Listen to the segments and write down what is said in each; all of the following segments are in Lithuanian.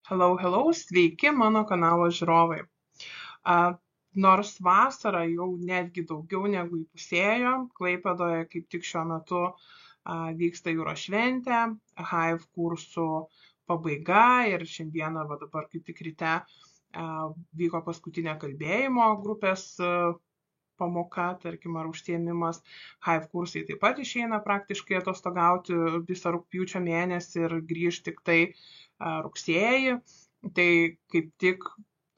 Hello, sveiki mano kanalo žiūrovai. Nors vasara jau netgi daugiau negu įpusėjo, Klaipėdoje kaip tik šiuo metu vyksta jūros šventė, Hive kursų pabaiga ir šiandieną dabar kaip tik ryte vyko paskutinė kalbėjimo grupės pamoka, tarkim, ar užsiėmimas. Hive kursai taip pat išeina praktiškai atostogauti visą rugpjūčio mėnesį ir grįž tik tai rugsėjį. Tai kaip tik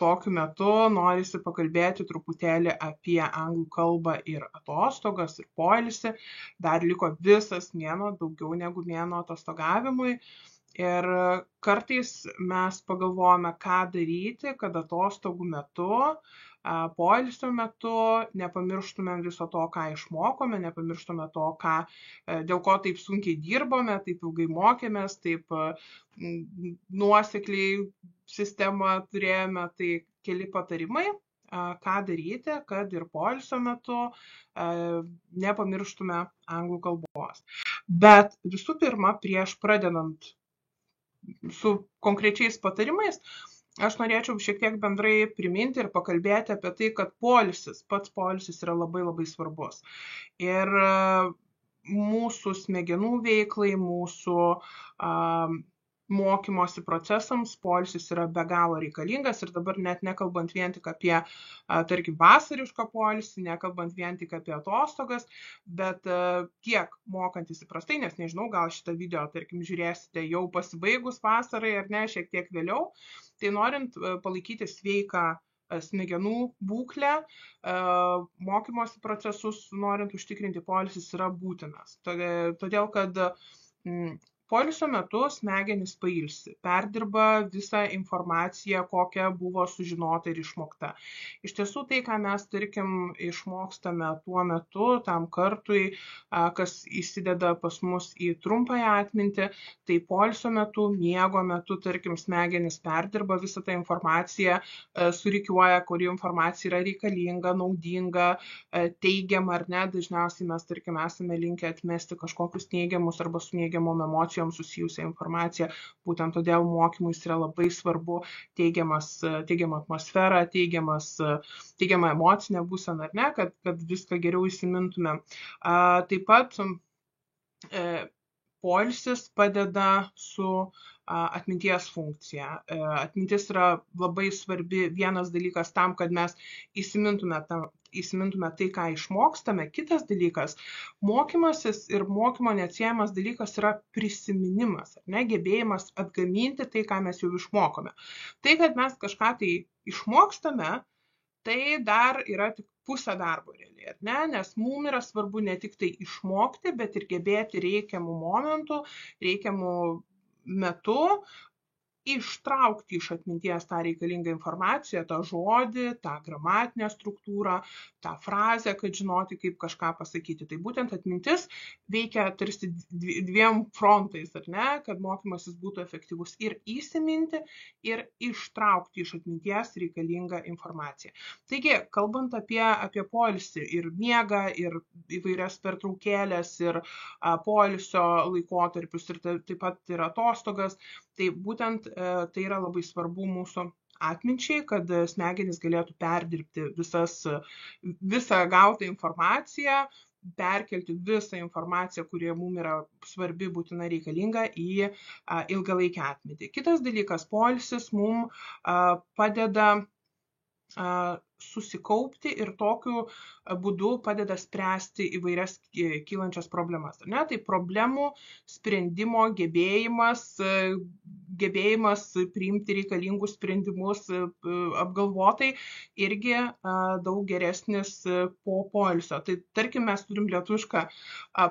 tokiu metu norisi pakalbėti truputėlį apie anglų kalbą ir atostogas ir poilsį. Dar liko visas mėnuo, daugiau negu mėnuo atostogavimui. Ir kartais mes pagalvojame, ką daryti, kad atostogų metu, poilsio metu nepamirštumėm viso to, ką išmokome, nepamirštume to, dėl ko taip sunkiai dirbome, taip ilgai mokėmės, taip nuosekliai sistemą turėjome. Tai keli patarimai, ką daryti, kad ir poilsio metu nepamirštume anglų kalbos. Bet visų pirma, prieš pradedant su konkrečiais patarimais, aš norėčiau šiek tiek bendrai priminti ir pakalbėti apie tai, kad pats poilsis yra labai labai svarbus. Ir mūsų smegenų veiklai, mūsų mokymosi procesams poilsis yra be galo reikalingas ir dabar net nekalbant vien tik apie, tarkim, vasarišką poilsį, nekalbant vien tik apie atostogas, bet tiek mokantis įprastai, nes nežinau, gal šitą video, tarkim, žiūrėsite jau pasibaigus vasarai ar ne, šiek tiek vėliau, tai norint palaikyti sveiką smegenų būklę, mokymosi procesus, norint užtikrinti poilsis yra būtinas. Todėl, kad poilsio metu smegenys pailsi, perdirba visą informaciją, kokia buvo sužinota ir išmokta. Iš tiesų tai, ką mes, tarkim, išmokstame tuo metu, tam kartui, kas įsideda pas mus į trumpąją atmintį, tai poilsio metu, miego metu, tarkim, smegenys perdirba visą tą informaciją, surikiuoja, kuri informacija yra reikalinga, naudinga, teigiama ar ne. Dažniausiai mes, tarkim, esame linkę atmesti kažkokius neigiamus arba su neigiamom emocijom susijusią informaciją. Būtent todėl mokymuisi yra labai svarbu teigiama atmosfera, teigiama emocinė būsena, ar ne, kad viską geriau įsimintumėm. Taip pat poilsis padeda su atminties funkcija. Atmintis yra labai svarbi vienas dalykas tam, kad mes įsimintume tai, ką išmokstame. Kitas dalykas, mokymasis ir mokymo neatsiejamas dalykas yra prisiminimas, ar ne, gebėjimas atgaminti tai, ką mes jau išmokome. Tai, kad mes kažką tai išmokstame, tai dar yra tik pusė darbo realiai, ar ne, nes mums yra svarbu ne tik tai išmokti, bet ir gebėti reikiamų momentų, reikiamų metu ištraukti iš atminties tą reikalingą informaciją, tą žodį, tą gramatinę struktūrą, tą frazę, kad žinoti, kaip kažką pasakyti. Tai būtent atmintis veikia tarsi dviem frontais, ar ne, kad mokymasis būtų efektyvus ir įsiminti, ir ištraukti iš atminties reikalingą informaciją. Taigi, kalbant apie poilsį ir miegą, ir įvairias pertraukėlės, ir poilsio laikotarpius, ir taip pat ir atostogas, tai būtent tai yra labai svarbu mūsų atminčiai, kad smegenys galėtų perdirbti visą gautą informaciją, perkelti visą informaciją, kuri mums yra svarbi, būtina reikalinga į ilgalaikę atmintį. Kitas dalykas, poilsis mums padeda susikaupti ir tokiu būdu padeda spręsti įvairias kylančias problemas. Ne? Tai problemų sprendimo gebėjimas priimti reikalingus sprendimus apgalvotai irgi daug geresnis po poilsio. Tai tarkim, mes turim lietuvišką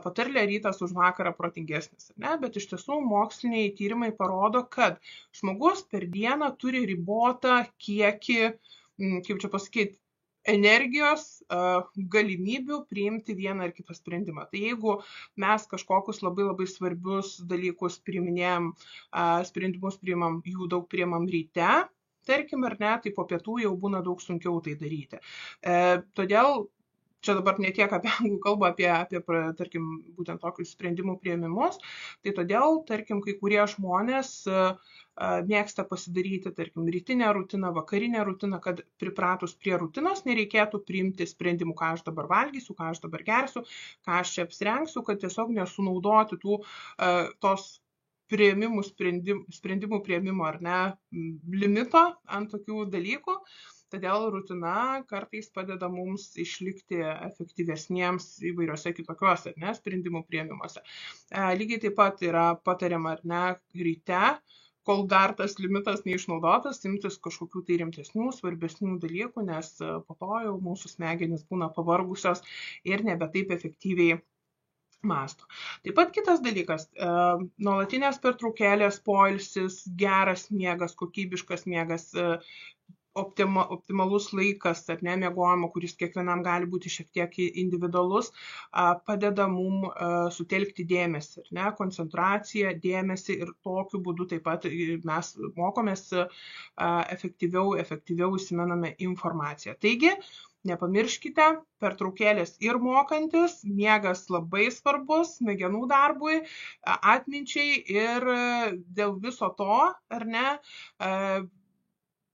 patarlę rytas už vakarą protingesnis. Ne? Bet iš tiesų moksliniai tyrimai parodo, kad žmogus per dieną turi ribotą kiekį, kaip čia pasakyti, energijos, galimybių priimti vieną ar kitą sprendimą. Tai jeigu mes kažkokius labai labai svarbius dalykus sprendimus priimam, jų daug priimam ryte, tarkim, ar ne, tai po pietų jau būna daug sunkiau tai daryti. Todėl čia dabar ne tiek apie anglų kalbą, apie tarkim, būtent tokius sprendimų priėmimus, tai todėl, tarkim, kai kurie žmonės mėgsta pasidaryti, tarkim, rytinę rutiną, vakarinę rutiną, kad pripratus prie rutinos nereikėtų priimti sprendimų, ką aš dabar valgysiu, ką aš dabar gersiu, ką aš čia apsirengsiu, kad tiesiog nesunaudoti tos sprendimų priėmimo ar ne limito ant tokių dalykų. Todėl rutina kartais padeda mums išlikti efektyvesniems įvairiose kitokiuose sprendimų priėmimuose. Lygiai taip pat yra patariama ar ne ryte, kol dar tas limitas neišnaudotas, imtis kažkokių tai rimtesnių, svarbesnių dalykų, nes po to jau mūsų smegenys būna pavargusios ir nebe taip efektyviai mąsto. Taip pat kitas dalykas, nuolatinės pertraukėlės, poilsis, geras miegas, kokybiškas miegas, optimalus laikas ar ne miegojimo, kuris kiekvienam gali būti šiek tiek individualus, padeda mum sutelkti dėmesį, ar ne, koncentraciją, dėmesį ir tokiu būdu taip pat mes mokomės efektyviau įsimename informaciją. Taigi, nepamirškite, pertraukėlės ir mokantis, miegas labai svarbus smegenų darbui, atminčiai ir dėl viso to, ar ne,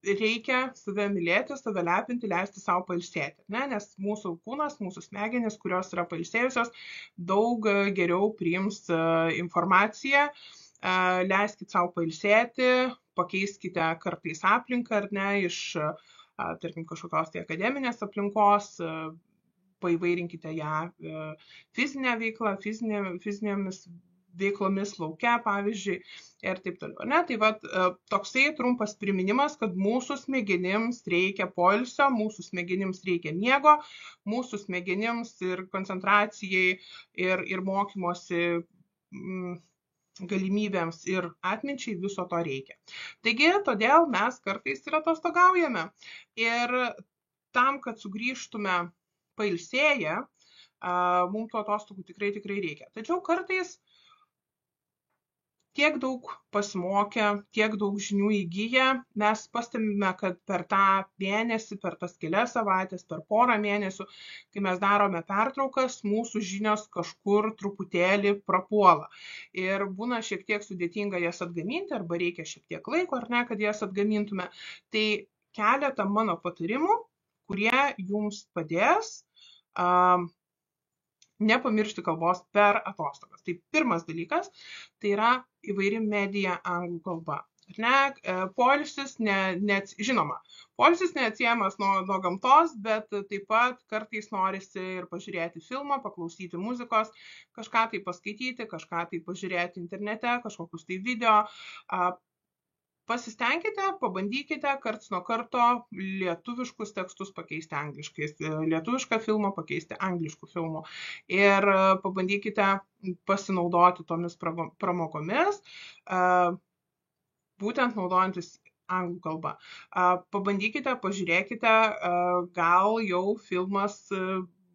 reikia save mylėti, save lepinti, leisti savo pailsėti, ne? Nes mūsų kūnas, mūsų smegenys, kurios yra pailsėjusios, daug geriau priims informaciją, leiskite savo pailsėti, pakeiskite kartais aplinką, ar ne, iš, tarkim, kažkokios tai akademinės aplinkos, paįvairinkite ją fizinę veiklą, fizinėmis veiklomis lauke, pavyzdžiui, ir taip toliau. Ne? Tai vat, toksai trumpas priminimas, kad mūsų smegenims reikia poilsio, mūsų smegenims reikia miego, mūsų smegenims ir koncentracijai ir mokymosi galimybėms ir atminčiai viso to reikia. Taigi, todėl mes kartais ir atostogaujame. Ir tam, kad sugrįžtume pailsėję, mums tų atostogų tikrai reikia. Tačiau kartais tiek daug pasimokę, tiek daug žinių įgyję, mes pastebime, kad per tą mėnesį, per tas kelias savaitės, per porą mėnesių, kai mes darome pertraukas, mūsų žinios kažkur truputėlį prapuola. Ir būna šiek tiek sudėtinga jas atgaminti, arba reikia šiek tiek laiko, ar ne, kad jas atgamintume. Tai keletą mano patarimų, kurie jums padės nepamiršti kalbos per atostogas. Tai pirmas dalykas, tai yra įvairi medija anglų kalba. Ar ne? Poilsis, žinoma, poilsis neatsiejamas nuo gamtos, bet taip pat kartais norisi ir pažiūrėti filmą, paklausyti muzikos, kažką tai paskaityti, kažką tai pažiūrėti internete, kažkokius tai video. Pasistengkite, pabandykite karts nuo karto lietuviškus tekstus pakeisti angliškais, lietuvišką filmą pakeisti angliškų filmų ir pabandykite pasinaudoti tomis pramogomis, būtent naudojantis anglų kalbą. Pabandykite, pažiūrėkite, gal jau filmas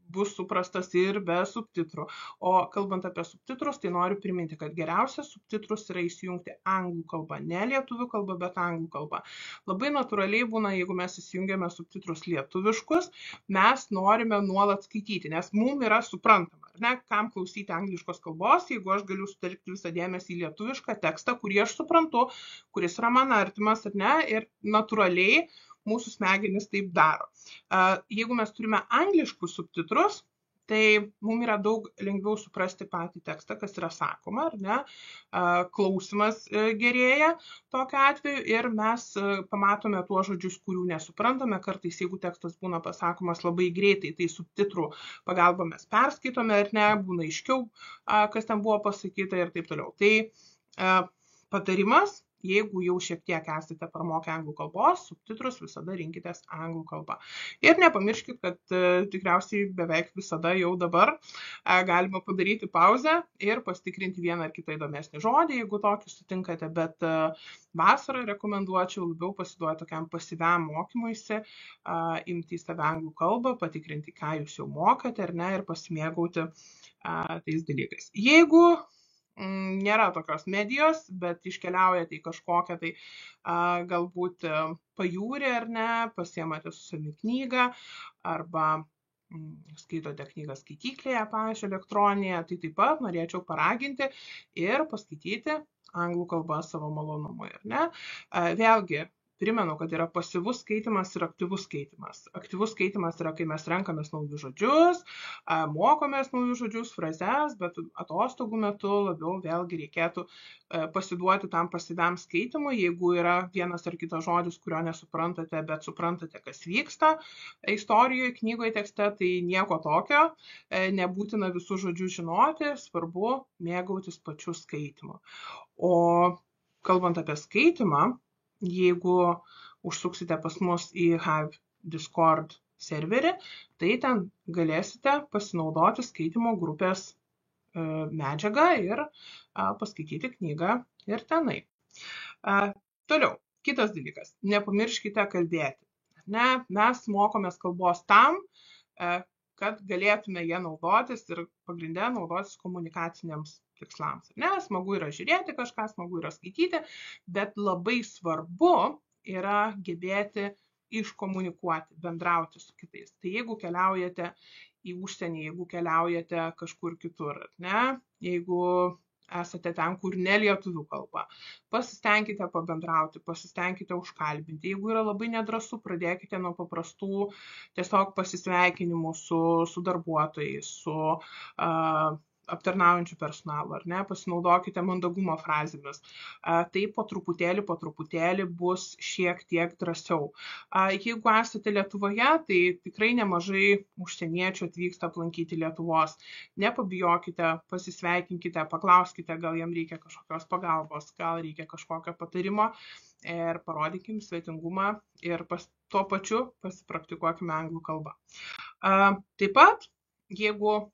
bus suprastas ir be subtitrų. O kalbant apie subtitrus, tai noriu priminti, kad geriausia subtitrus yra įsijungti anglų kalbą, ne lietuvių kalbą, bet anglų kalbą. Labai natūraliai būna, jeigu mes įsijungiame subtitrus lietuviškus, mes norime nuolat skaityti, nes mums yra suprantama, ar ne, kam klausyti angliškos kalbos, jeigu aš galiu sutelkti visą dėmesį į lietuvišką tekstą, kurį aš suprantu, kuris yra man artimas, ar ne, ir natūraliai mūsų smegenys taip daro. Jeigu mes turime angliškus subtitrus, tai mums yra daug lengviau suprasti patį tekstą, kas yra sakoma, ar ne, klausimas gerėja tokiu atveju ir mes pamatome tuos žodžius, kurių nesuprantame. Kartais, jeigu tekstas būna pasakomas labai greitai, tai subtitrų pagalba mes perskaitome, ar ne, būna aiškiau, kas ten buvo pasakyta ir taip toliau. Tai patarimas, jeigu jau šiek tiek esate pramokę anglų kalbos, subtitrus visada rinkitės anglų kalbą. Ir nepamirškit, kad tikriausiai beveik visada jau dabar galima padaryti pauzę ir pasitikrinti vieną ar kitą įdomesnį žodį, jeigu tokį sutinkate, bet vasarą rekomenduočiau labiau pasiduoti tokiam pasyviam mokymuisi, imti į save anglų kalbą, patikrinti, ką jūs jau mokate, ar ne, ir pasimėgauti tais dalykais. Jeigu nėra tokios medijos, bet iškeliaujate į kažkokią tai galbūt pajūrį ar ne, pasiemate su savimi knygą arba skaitote knygą skaityklėje, pavyzdžiui, elektroninėje, tai taip pat norėčiau paraginti ir paskaityti anglų kalbą savo malonumui, ar ne? Vėlgi, primenu, kad yra pasyvus skaitimas ir aktyvus skaitimas. Aktyvus skaitimas yra, kai mes renkamės naujus žodžius, mokomės naujus žodžius, frazes, bet atostogų metu labiau vėlgi reikėtų pasiduoti tam pasyviam skaitimui, jeigu yra vienas ar kitas žodis, kurio nesuprantate, bet suprantate, kas vyksta istorijoje, knygoje, tekste, tai nieko tokio, nebūtina visų žodžių žinoti, svarbu mėgautis pačiu skaitimu. O kalbant apie skaitimą, jeigu užsuksite pas mus į Hive Discord serverį, tai ten galėsite pasinaudoti skaitimo grupės medžiagą ir paskaityti knygą ir tenai. Toliau, kitas dalykas. Nepamirškite kalbėti. Ne? Mes mokomės kalbos tam, kad galėtume ją naudotis ir pagrindę naudotis komunikaciniams tikslams. Ne, smagu yra žiūrėti kažką, smagu yra skaityti, bet labai svarbu yra gebėti iškomunikuoti, bendrauti su kitais. Tai jeigu keliaujate į užsienį, jeigu keliaujate kažkur kitur, ne, jeigu esate ten, kur ne lietuvių kalba, pasistengkite pabendrauti, pasistengkite užkalbinti. Jeigu yra labai nedrąsu, pradėkite nuo paprastų tiesiog pasisveikinimų su darbuotojais, su aptarnaujančių personalų, ar ne, pasinaudokite mandagumo frazėmis. Tai po truputėlį bus šiek tiek drąsiau. Jeigu esate Lietuvoje, tai tikrai nemažai užsieniečių atvyksta aplankyti Lietuvos. Nepabijokite, pasisveikinkite, paklauskite, gal jam reikia kažkokios pagalbos, gal reikia kažkokio patarimo ir parodykim svetingumą ir tuo pačiu pasipraktikuokime anglų kalbą. Taip pat, jeigu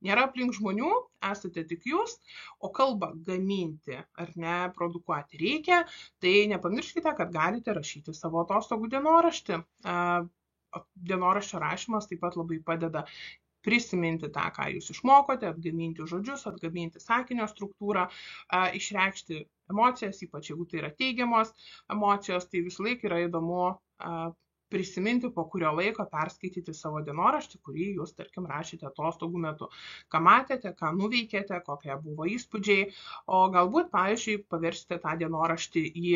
nėra aplink žmonių, esate tik jūs, o kalbą gaminti ar ne produkuoti reikia, tai nepamirškite, kad galite rašyti savo atostogų dienoraštį. Dienoraščio rašymas taip pat labai padeda prisiminti tą, ką jūs išmokote, atgaminti žodžius, atgaminti sakinio struktūrą, išreikšti emocijas, ypač jeigu tai yra teigiamos emocijos, tai visą laiką yra įdomu prisiminti, po kurio laiko perskaityti savo dienoraštį, kurį jūs, tarkim, rašėte atostogų metu. Ką matėte, ką nuveikėte, kokie buvo įspūdžiai, o galbūt, pavyzdžiui, paversite tą dienoraštį į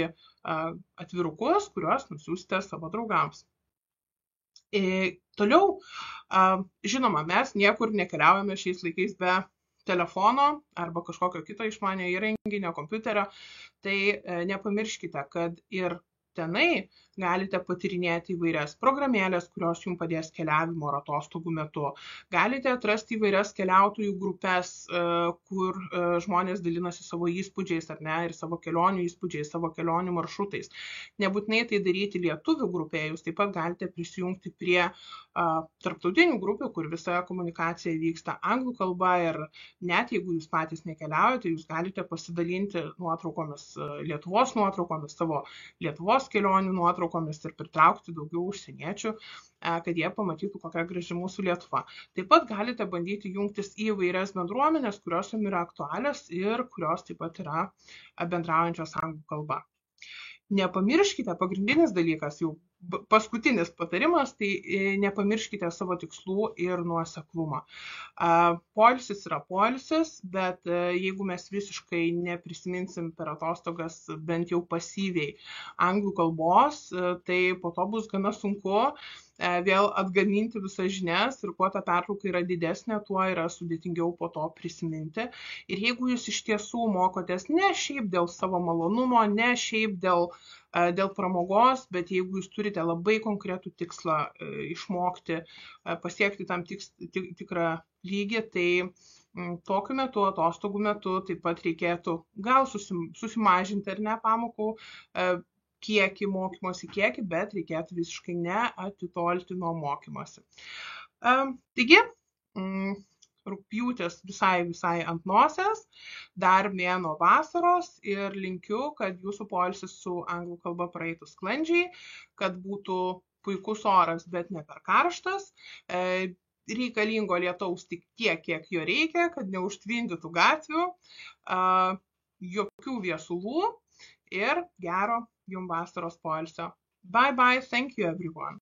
atvirukus, kuriuos nusiųsite savo draugams. Toliau, žinoma, mes niekur nekeliaujame šiais laikais be telefono arba kažkokio kito išmanio įrenginio, kompiuterio, tai nepamirškite, kad ir tenai galite patyrinėti įvairias programėlės, kurios jums padės keliavimo ar atostogų metu. Galite atrasti įvairias keliautojų grupės, kur žmonės dalinasi savo įspūdžiais ar ne, ir savo kelionių įspūdžiais, savo kelionių maršrutais. Nebūtinai tai daryti lietuvių grupėje, jūs taip pat galite prisijungti prie tarptautinių grupių, kur visa komunikacija vyksta anglų kalba ir net jeigu jūs patys nekeliaujate, jūs galite pasidalinti nuotraukomis, Lietuvos nuotraukomis, savo Lietuvos kelionių nuotraukomis ir pritraukti daugiau užsieniečių, kad jie pamatytų, kokia graži mūsų Lietuva. Taip pat galite bandyti jungtis į įvairias bendruomenės, kurios jums yra aktualios ir kurios taip pat yra bendraujančios anglų kalba. Nepamirškite, pagrindinis dalykas, jau paskutinis patarimas, tai nepamirškite savo tikslų ir nuoseklumą. Poilsis yra poilsis, bet jeigu mes visiškai neprisiminsim per atostogas bent jau pasyviai anglų kalbos, tai po to bus gana sunku vėl atgaminti visas žinias ir kuo ta pertrauka yra didesnė, tuo yra sudėtingiau po to prisiminti. Ir jeigu jūs iš tiesų mokotės ne šiaip dėl savo malonumo, ne šiaip dėl pramogos, bet jeigu jūs turite labai konkretų tikslą išmokti, pasiekti tam tikrą lygį, tai tokiu metu, atostogų metu taip pat reikėtų gal susimažinti ar ne pamokų kiekį, mokymosi kiekį, bet reikėtų visiškai neatitolti nuo mokymosi. Taigi, rugpjūtis visai ant nosies, dar mėnuo vasaros ir linkiu, kad jūsų poilsis su anglų kalba praeitų sklandžiai, kad būtų puikus oras, bet ne per karštas, reikalingo lietaus tik tiek, kiek jo reikia, kad neužtvindytų gatvių, jokių viesulų ir gero jums vasaros poilsio. Bye bye, thank you everyone.